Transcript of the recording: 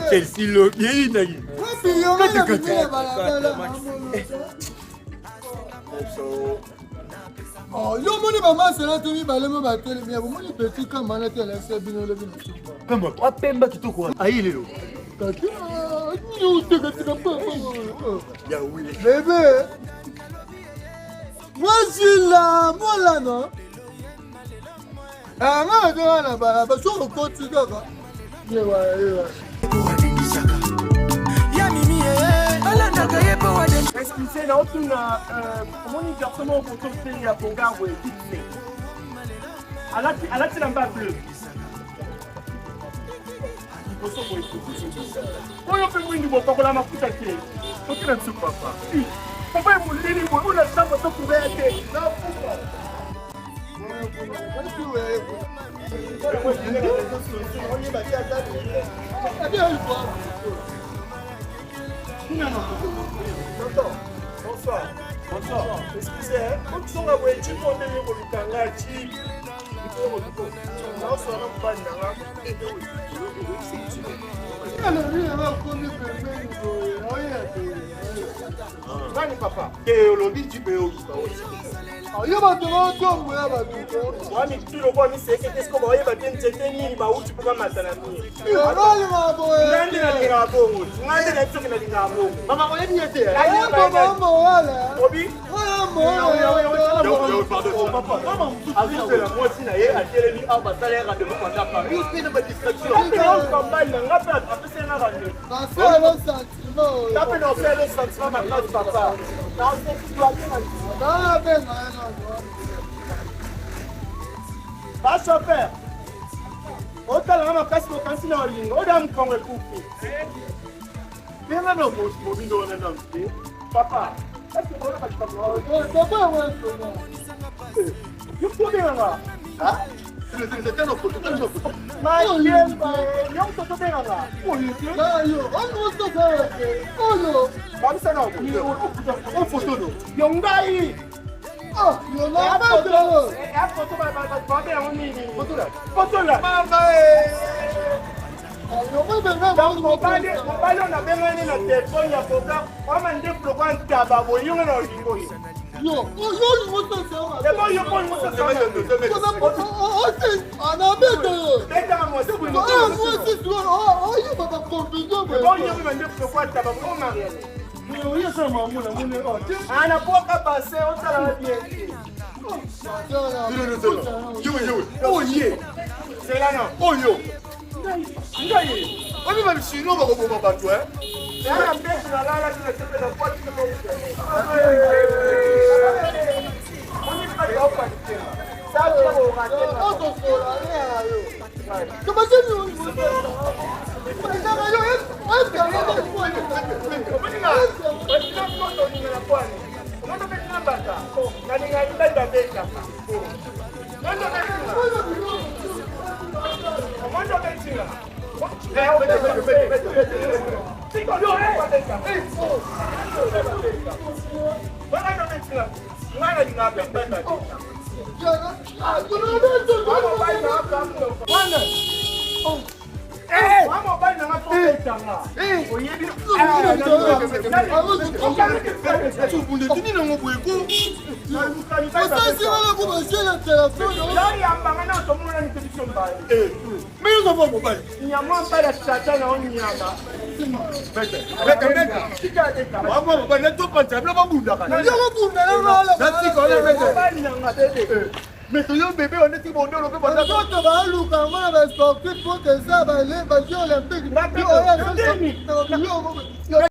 Chelsea lo bien nagi. Oh, yo moni maman sera tumi balemo batele mais moni petit comme mana tele c'est bino le bino. Kama kwa pemba kitoko ayilelo. Kaki ni uteka pa. Ya oui. Bébé. Moi je suis là, moi là non. Ah non, non, bah sur le compte tu dois. Ouais. Excusez, là, on a comment une personne au photo de la Ponga ou à la tilamba bleu. On a fait une bonne pour la mafuta qui est. On ne sait pas. On va vous lire, on a ça pour trouver un thé. Bonsoir. Excusez, quand tu as vu tu peux donner au Lukanga qui nani papa ke olobi jibe yo bato batombo ya bato wami tuloboni seke esko bayeba te nzete nini bauti mpoka matana nini nalingaka boye nandi nalingaka bongo ngande nasoki nalingaka bongo mama oyebi ye te obi azuzela mwasi na ye atelemi awa basalaka de mokandaka yopena badistraction kambali nanga mpe apesena rande tapena ofele sentiment makasi papa basofer otalanga makasi mokansi na olingo oda mokongo ekufi penga na mobindo wana na mpe papa yo tobenganga nyonso tobenganga bamisana ofotono yo ngai afoto babeyango nini fotola mobali oyo nabengani na telefone ya koka wama ndeko kwa ntaba boyonga na olingo ye anapoka base otala bien oye selana oyo ngai Oni ba mshino ba ko bato yana mbesi na lala kile tepe na kwa kile oni pa yopa kitema sasa bo katema oto sola yo kama sisi mais ton bébé on est bon on peut pas ça va Lucas moi va sportif pour que ça va aller vas-y olympique